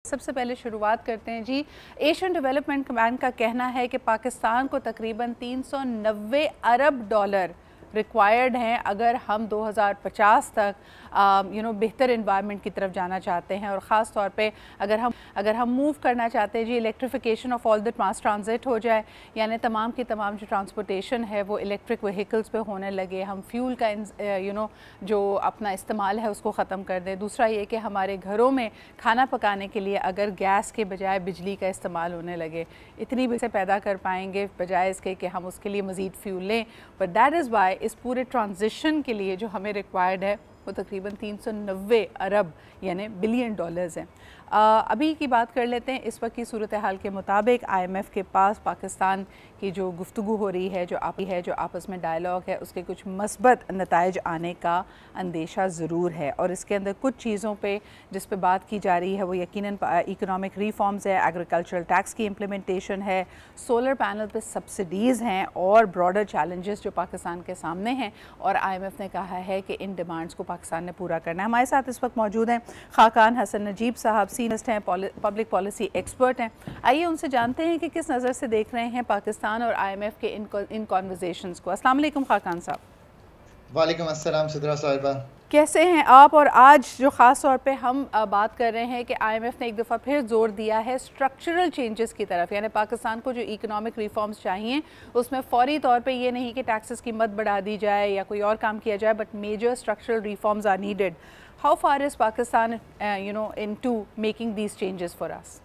सबसे पहले शुरुआत करते हैं जी। एशियन डेवलपमेंट बैंक का कहना है कि पाकिस्तान को तकरीबन 390 अरब डॉलर रिक्वायर्ड हैं अगर हम 2050 तक बेहतर इन्वायरमेंट की तरफ जाना चाहते हैं, और ख़ास तौर पे अगर हम मूव करना चाहते हैं जी, electrification of all the mass transit हो जाए, यानी तमाम की तमाम जो ट्रांसपोर्टेशन है वो इलेक्ट्रिक व्हीकल्स पे होने लगे, हम फ्यूल का जो अपना इस्तेमाल है उसको ख़त्म कर दें। दूसरा ये कि हमारे घरों में खाना पकाने के लिए अगर गैस के बजाय बिजली का इस्तेमाल होने लगे, इतनी भी से पैदा कर पाएंगे बजाय इसके कि हम उसके लिए मज़ीद फ्यूल लें। बट दैट इज़ वाई इस पूरे ट्रांजिशन के लिए जो हमें रिक्वायर्ड है वो तकरीबन 390 अरब यानी बिलियन डॉलर्स हैं। अभी की बात कर लेते हैं। इस वक्त की सूरत हाल के मुताबिक IMF के पास पाकिस्तान की जो गुफ्तगू हो रही है, जो आपस में डायलॉग है, उसके कुछ मस्बत नताइज आने का अंदेशा ज़रूर है। और इसके अंदर कुछ चीज़ों पे जिस पे बात की जा रही है वो यकीनन इकोनॉमिक रिफॉर्म्स है, एग्रीकल्चरल टैक्स की इम्प्लीमेंटेशन है, सोलर पैनल पे सब्सिडीज़ हैं और ब्रॉडर चैलेंजेस जो पाकिस्तान के सामने हैं। और IMF ने कहा है कि इन डिमांड्स को पाकिस्तान ने पूरा करना है। हमारे साथ इस वक्त मौजूद हैं खाकान हसन नजीब साहब, सीनियर हैं, पब्लिक पॉलिसी एक्सपर्ट हैं। आइए उनसे जानते हैं कि किस नज़र से देख रहे हैं पाकिस्तान और IMF के इन कॉन्वर्सेशंस को। अस्सलाम वालेकुम खाकान साहब। वालेकुम अस्सलाम सिद्रा साहिबा, कैसे हैं आप? और आज जो ख़ास तौर पे हम बात कर रहे हैं कि IMF ने एक दफ़ा फिर जोर दिया है स्ट्रक्चरल चेंजेस की तरफ, यानी पाकिस्तान को जो इकोनॉमिक रिफॉर्म्स चाहिए उसमें फ़ौरी तौर पे ये नहीं कि टैक्सेस की मद बढ़ा दी जाए या कोई और काम किया जाए, but major structural reforms are needed. How far is Pakistan into making these changes for us?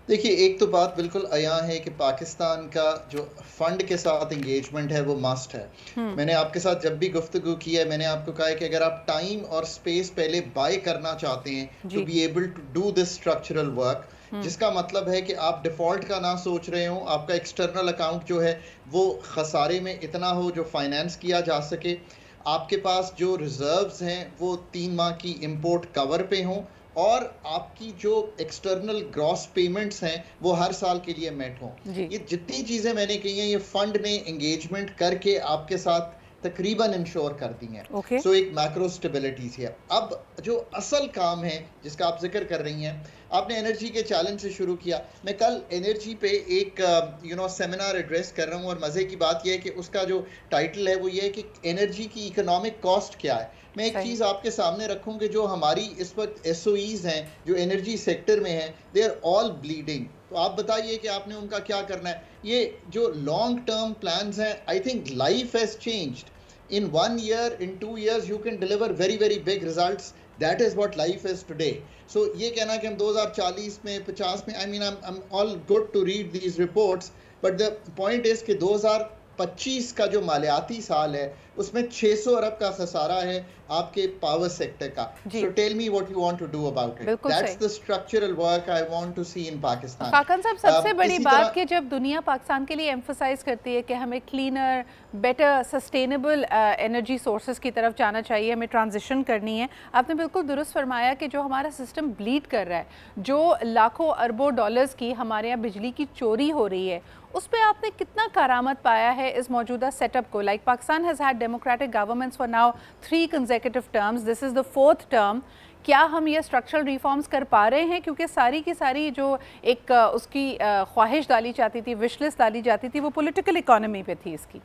देखिए, एक तो बात बिल्कुल आया है कि पाकिस्तान का जो फंड के साथ इंगेजमेंट है वो मस्ट है। मैंने आपके साथ जब भी गुफ्तगू की है, मैंने आपको कहा है कि अगर आप टाइम और स्पेस पहले बाय करना चाहते हैं to be able to do this structural work, जिसका मतलब है कि आप डिफ़ॉल्ट का ना सोच रहे हो, आपका एक्सटर्नल अकाउंट जो है वो खसारे में इतना हो जो फाइनेंस किया जा सके, आपके पास जो रिजर्व्स हैं वो 3 माह की इंपोर्ट कवर पे हों, और आपकी जो एक्सटर्नल ग्रॉस पेमेंट्स हैं वो हर साल के लिए मेट हों। ये जितनी चीज़ें मैंने कही हैं ये फंड ने एंगेजमेंट करके आपके साथ तकरीबन इंश्योर कर दी हैं। सो एक मैक्रो स्टेबिलिटी है। अब जो असल काम है जिसका आप जिक्र कर रही हैं, आपने एनर्जी के चैलेंज से शुरू किया। मैं कल एनर्जी पे एक सेमिनार एड्रेस कर रहा हूँ, और मज़े की बात यह है कि उसका जो टाइटल है वो ये है कि एनर्जी की इकोनॉमिक कॉस्ट क्या है। मैं एक चीज़ आपके सामने रखूँ कि जो हमारी इस वक्त SOEs हैं जो एनर्जी सेक्टर में हैं, दे आर ऑल ब्लीडिंग। तो आप बताइए कि आपने उनका क्या करना है। ये जो लॉन्ग टर्म प्लान्स हैं, I think life has changed. In 1 year, in 2 years, you can deliver very big results. That is what life is today. So ये कहना कि हम 2040 में 50 में, I mean I'm all good to read these reports, but the point is कि 2025 का जो मालियाती साल है उसमें 600 अरब का खसारा है आपके पावर सेक्टर का। So tell me what you want to do about it. That's the structural work I want to see in Pakistan. Khaqan साहब, सबसे बड़ी बात कि जब दुनिया पाकिस्तान के लिए एम्फसाइज करती है कि हमें cleaner, better, sustainable energy sources की तरफ जाना चाहिए, हमें ट्रांजिशन करनी है, आपने बिल्कुल दुरुस्त फरमाया कि जो हमारा सिस्टम ब्लीड कर रहा है, जो लाखों अरबों डॉलर्स की हमारे यहाँ बिजली की चोरी हो रही है, उस पर आपने कितना करामत पाया है इस मौजूदा सेटअप को? Like Pakistan has had democratic governments for now 3 consecutive terms, this is the 4th term. क्या हम ये स्ट्रक्चरल रिफॉर्म्स कर पा रहे हैं? क्योंकि सारी की सारी जो एक उसकी ख्वाहिश डाली जाती थी, विशलिस्ट डाली जाती थी, वो पॉलिटिकल इकोनॉमी पे थी इसकी।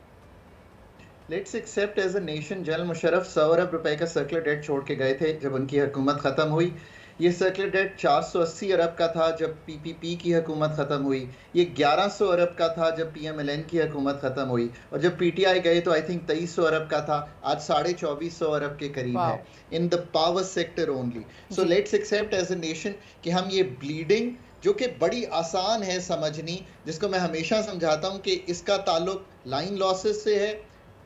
Let's accept as a nation general Musharraf 100 अरब रुपए का सर्कुलर डेट छोड़ के गए थे जब उनकी हुकूमत ख़त्म हुई। ये सर्कुलर डेट 480 अरब का था जब PPP की हुकूमत ख़त्म हुई। ये 1100 अरब का था जब PMLN की हुकूमत ख़त्म हुई, और जब PTI गए तो आई थिंक 2300 अरब का था, आज 2450 अरब के करीब है in the power sector only. So let's accept as a nation कि हम ये ब्लीडिंग, जो कि बड़ी आसान है समझनी, जिसको मैं हमेशा समझाता हूँ कि इसका ताल्लुक लाइन लॉसेस से है,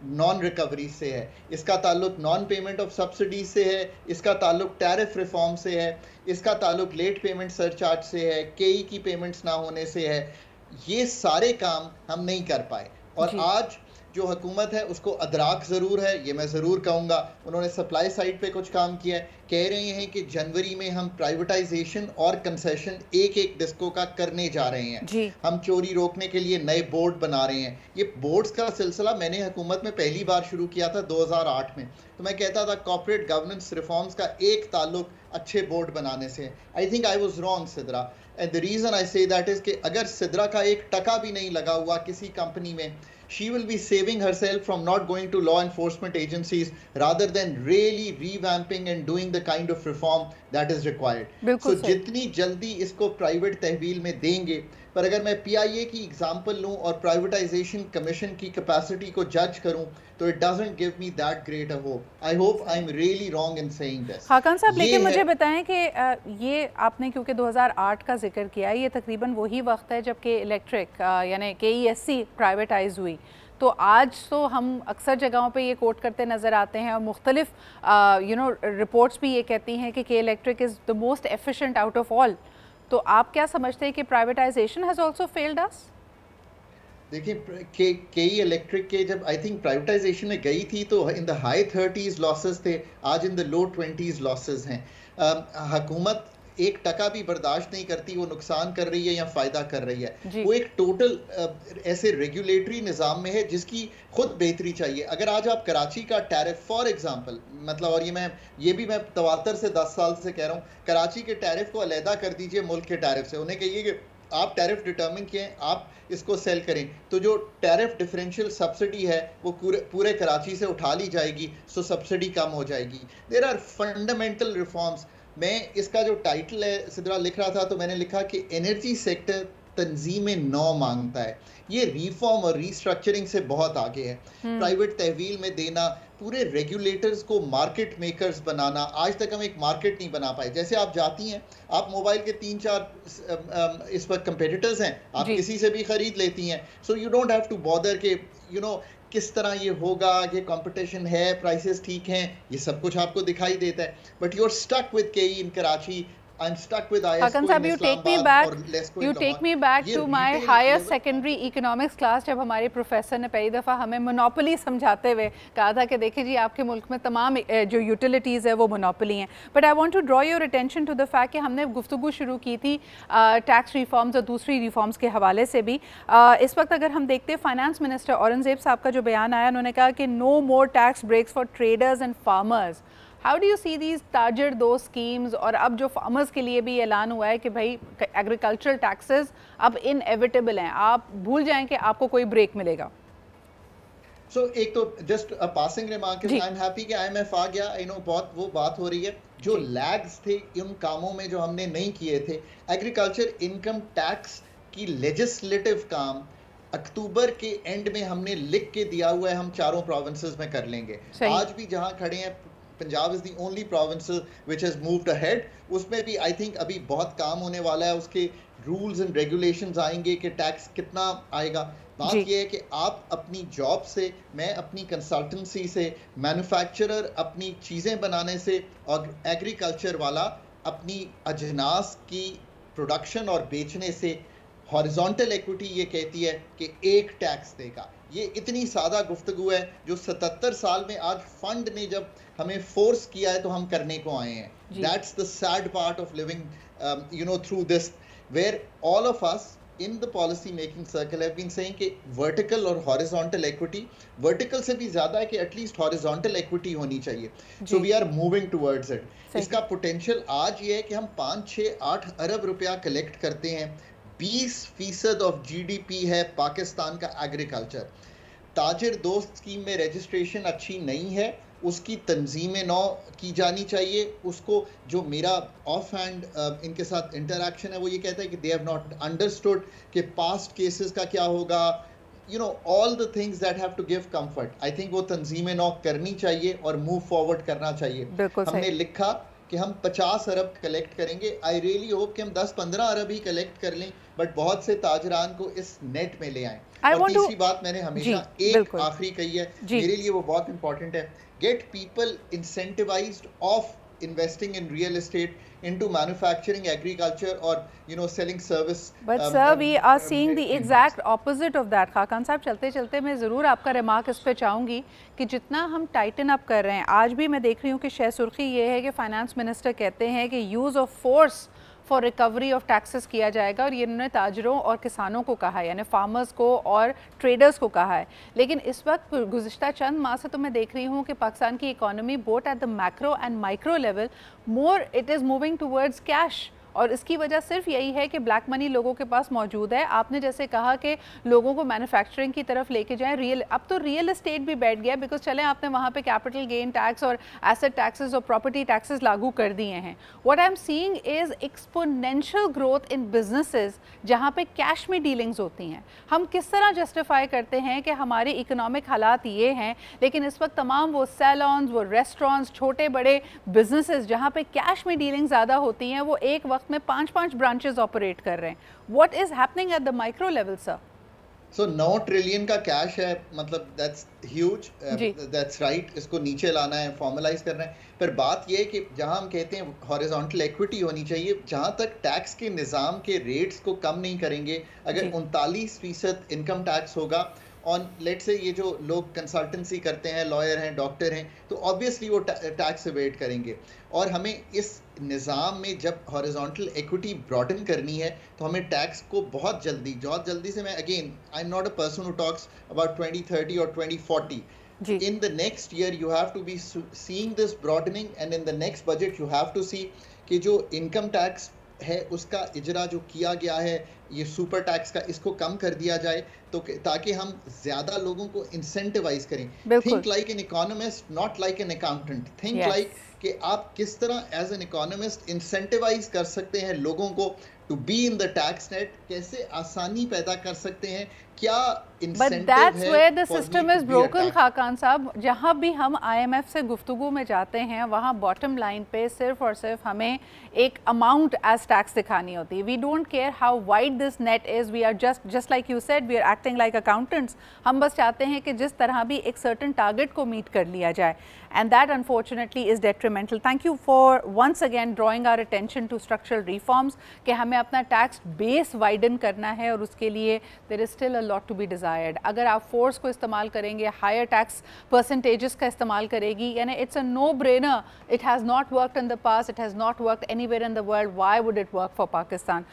नॉन रिकवरी से है, इसका ताल्लुक नॉन पेमेंट ऑफ सब्सिडी से है, इसका ताल्लुक टैरिफ रिफॉर्म से है, इसका ताल्लुक लेट पेमेंट सरचार्ज से है, KE की पेमेंट्स ना होने से है। ये सारे काम हम नहीं कर पाए, और आज जो हुकूमत है उसको अदराक ज़रूर है, ये मैं ज़रूर कहूँगा। उन्होंने सप्लाई साइड पे कुछ काम किया है, कह रहे हैं कि जनवरी में हम प्राइवेटाइजेशन और कंसेशन एक डिस्को का करने जा रहे हैं। हम चोरी रोकने के लिए नए बोर्ड बना रहे हैं। ये बोर्ड्स का सिलसिला मैंने हुकूमत में पहली बार शुरू किया था 2008 में। तो मैं कहता था कॉर्पोरेट गवर्नेंस रिफॉर्म्स का एक ताल्लुक अच्छे बोर्ड बनाने से। I think I was wrong Sidra, and the reason I say that is कि अगर सिद्रा का 1 टका भी नहीं लगा हुआ किसी कंपनी में, she will be saving herself from not going to law enforcement agencies rather than really revamping and doing the kind of reform that is required. So जितनी जल्दी इसको प्राइवेट तहवील में देंगे, पर अगर मैं PIA की एग्जांपल लूं और प्राइवेटाइजेशन कमीशन की कैपेसिटी को जज करूं, तो it doesn't give me that great a hope. I hope I'm really wrong in saying this. Khaqan साहब, लेकिन मुझे बताएं कि ये आपने क्योंकि 2008 का जिक्र किया, ये तकरीबन वही वक्त है जब के इलेक्ट्रिक यानी KESC प्राइवेटाइज हुई। तो आज तो हम अक्सर जगहों पे ये कोट करते नज़र आते हैं और मुख्तलिफ रिपोर्ट्स भी ये कहती हैं कि के electric is the most efficient out of all. तो आप क्या समझते हैं कि प्राइवेटाइजेशन हैज़ आल्सो फेल्ड अस? देखिए के इलेक्ट्रिक के जब आई थिंक प्राइवेटाइजेशन में गई थी तो in the high 30s losses थे, आज in the low 20s losses हैं। हुकूमत 1 टका भी बर्दाश्त नहीं करती, वो नुकसान कर रही है या फ़ायदा कर रही है। वो एक टोटल ऐसे रेगुलेटरी निज़ाम में है जिसकी खुद बेहतरी चाहिए। अगर आज आप कराची का टैरिफ फॉर एग्जांपल, मतलब, और ये भी मैं तवातर से 10 साल से कह रहा हूँ, कराची के टैरिफ को अलहदा कर दीजिए मुल्क के टैरिफ से। उन्हें कहिए कि आप टैरिफ डिटर्मिन किए, आप इसको सेल करें, तो जो टैरिफ डिफरेंशियल सब्सिडी है वो पूरे कराची से उठा ली जाएगी, सो सब्सिडी कम हो जाएगी। There are fundamental reforms. मैं इसका जो टाइटल है सिद्रा लिख रहा था तो मैंने लिखा कि एनर्जी सेक्टर तंजीम नौ मांगता है। ये रिफॉर्म और रीस्ट्रक्चरिंग से बहुत आगे है। प्राइवेट तहवील में देना, पूरे रेगुलेटर्स को मार्केट मेकर्स बनाना। आज तक हम एक मार्केट नहीं बना पाए। जैसे आप जाती हैं, आप मोबाइल के 3-4 इस वक्त कंपेटिटर्स हैं, आप किसी से भी खरीद लेती हैं, so you don't have to bother के किस तरह ये होगा, ये कंपटीशन है, प्राइसेस ठीक हैं, ये सब कुछ आपको दिखाई देता है। But you are stuck with KE in Karachi, I'm stuck with ISO Hakan sahab, you take me back to my higher secondary economics class, जब हमारे प्रोफेसर ने पहली दफ़ा हमें मोनोपोली समझाते हुए कहा था कि देखिए जी, आपके मुल्क में तमाम जो यूटिलिटीज़ है वो मोनोपोली हैं। But I want to draw your attention to the fact कि हमने गुफ्तगू शुरू की थी टैक्स रिफॉर्म्स और दूसरी रिफॉर्म्स के हवाले से भी। इस वक्त अगर हम देखते हैं, फाइनेंस मिनिस्टर औरंगज़ेब साहब का जो बयान आया, उन्होंने कहा कि no more tax breaks for traders and farmers. How do you see these ताजर दो स्कीम्स? और अब जो फार्मर्स के लिए भी ऐलान हुआ है कि भाई एग्रीकल्चरल टैक्सेस अब इनएविटेबल हैं, आप भूल जाएं कि आपको कोई ब्रेक मिलेगा। सो एक तो just a passing remark, I am happy कि IMF आ गया। आई नो बहुत वो बात हो रही है, जो लैग्स थे इन कामों में जो हमने नहीं किए थे। एग्रीकल्चर इनकम टैक्स की लेजिस्लेटिव काम अक्टूबर के एंड में हमने लिख के दिया हुआ है, हम 4 प्रोविंसेस में कर लेंगे। आज भी जहां खड़े हैं, Punjab is the only province which has moved ahead. उसमें भी आई थिंक अभी बहुत काम होने वाला है। उसके रूल्स एंड रेगुलेशंस आएंगे कि टैक्स कितना आएगा। बात यह है कि आप अपनी जॉब से, मैं अपनी कंसल्टेंसी से, मैन्युफैक्चरर अपनी चीज़ें बनाने से, और एग्रीकल्चर वाला अपनी अजनास की प्रोडक्शन और बेचने से। हॉरिजॉन्टल इक्विटी ये कहती है कि एक टैक्स देगा। ये इतनी सादा गुफ्तगू है जो 77 साल में आज फंड ने जब हमें फोर्स किया है तो हम करने को आए हैं। That's the sad part of living through this, where all of us in the policy making circle have been saying कि vertical और horizontal equity, vertical से भी ज़्यादा है कि at least horizontal equity होनी चाहिए। So we are moving towards it. इसका potential आज ये है कि हम 5-6-8 अरब रुपया कलेक्ट करते हैं। 20% ऑफ GDP है पाकिस्तान का एग्रीकल्चर। ताजिर दोस्त स्कीम में रजिस्ट्रेशन अच्छी नहीं है, उसकी तंजीम नौ की जानी चाहिए। उसको जो मेरा ऑफ हैंड इनके साथ इंटरेक्शन है वो ये कहता है कि दे हैव नॉट अंडरस्टूड कि पास्ट केसेस का क्या होगा, all the things that have to give comfort. I think वो तंजीम नौ करनी चाहिए और मूव फॉरवर्ड करना चाहिए। हमने लिखा कि हम 50 अरब कलेक्ट करेंगे। आई रियली होप कि हम 10-15 अरब ही कलेक्ट कर लें, बट बहुत से ताजरान को इस नेट में ले आएं। और तीसरी बात मैंने हमेशा एक आखिरी कही है, मेरे लिए वो बहुत इंपॉर्टेंट है, get people incentivized of investing in real estate into manufacturing, agriculture, or selling service. But sir, we are seeing the exact opposite of that. Khaqan साहब, चलते चलते मैं ज़रूर आपका रिमार्क इस पे चाहूँगी कि जितना हम टाइटन अप कर रहे हैं, आज भी मैं देख रही हूँ कि शह सुर्खी ये है कि फाइनेंस मिनिस्टर कहते हैं कि use of force for recovery of taxes किया जाएगा, और ये इन्होंने ताजरों और किसानों को कहा है, यानी फार्मर्स को और ट्रेडर्स को कहा है। लेकिन इस वक्त गुज़िश्ता चंद माह से तो मैं देख रही हूँ कि पाकिस्तान की economy both at the macro and micro level more it is moving towards cash, और इसकी वजह सिर्फ यही है कि ब्लैक मनी लोगों के पास मौजूद है। आपने जैसे कहा कि लोगों को मैन्युफैक्चरिंग की तरफ लेके जाएं, अब तो रियल एस्टेट भी बैठ गया, बिकॉज चले आपने वहाँ पे कैपिटल गेन टैक्स और एसेट टैक्सेस और प्रॉपर्टी टैक्सेस लागू कर दिए हैं। What I am seeing is exponential growth in businesses जहाँ पे कैश में डीलिंग्स होती हैं। हम किस तरह जस्टिफाई करते हैं कि हमारे इकोनॉमिक हालात ये हैं, लेकिन इस वक्त तमाम वो सैलॉन्स, वो रेस्टोरेंट्स, छोटे बड़े बिजनेसेस जहाँ पे कैश में डीलिंग ज़्यादा होती हैं, वो एक वक्त में 5-5 ब्रांचेस ऑपरेट कर रहे हैं। What is happening at the micro level sir? So 9 trillion का कैश है, मतलब दैट्स ह्यूज, दैट्स राइट। इसको नीचे लाना है, फॉर्मलाइज करना है। पर बात यह है कि जहां हम कहते हैं हॉरिजॉन्टल इक्विटी होनी चाहिए, जहां तक टैक्स के निज़ाम के रेट्स को कम नहीं करेंगे, अगर 39% इनकम टैक्स होगा ऑन लेट से, ये जो लोग कंसल्टेंसी करते हैं, लॉयर हैं, डॉक्टर हैं, तो ऑब्वियसली वो टैक्स एवेड करेंगे। और हमें इस निज़ाम में जब हॉरिजॉन्टल इक्विटी ब्रॉडन करनी है, तो हमें टैक्स को बहुत जल्दी से, मैं again I am not a person who talks about 2030 और 2040। In the next year you have to be seeing this broadening, and in the next budget you have to see कि जो इनकम टैक्स है उसका इजरा जो किया गया है, ये सुपर टैक्स का, इसको कम कर दिया जाए, तो ताकि हम ज्यादा लोगों को इंसेंटिवाइज करें। Think like an economist, not like an accountant. Think like कि आप किस तरह एज एन इकोनॉमिस्ट इंसेंटिवाइज कर सकते हैं लोगों को to be in the tax net, कैसे आसानी पैदा कर सकते हैं, क्या But that's where the system is broken Khaqan साहब। जहाँ भी हम IMF से गुफ्तगू में जाते हैं, वहाँ बॉटम लाइन पे सिर्फ और सिर्फ हमें एक अमाउंट एज टैक्स दिखानी होती है। We don't care how wide this net is, we are just like you said, we are acting like accountants. हम बस चाहते हैं कि जिस तरह भी एक सर्टन टारगेट को मीट कर लिया जाए, and that unfortunately is detrimental. Thank you for once again drawing our attention to structural reforms कि हमें अपना टैक्स बेस वाइडन करना है, और उसके लिए there is still a lot to be desired. अगर आप फोर्स को इस्तेमाल करेंगे, हायर टैक्स परसेंटेजेस का इस्तेमाल करेगी, यानी it's a no brainer. It has not worked in the past, it has not worked anywhere in the world, why would it work for Pakistan?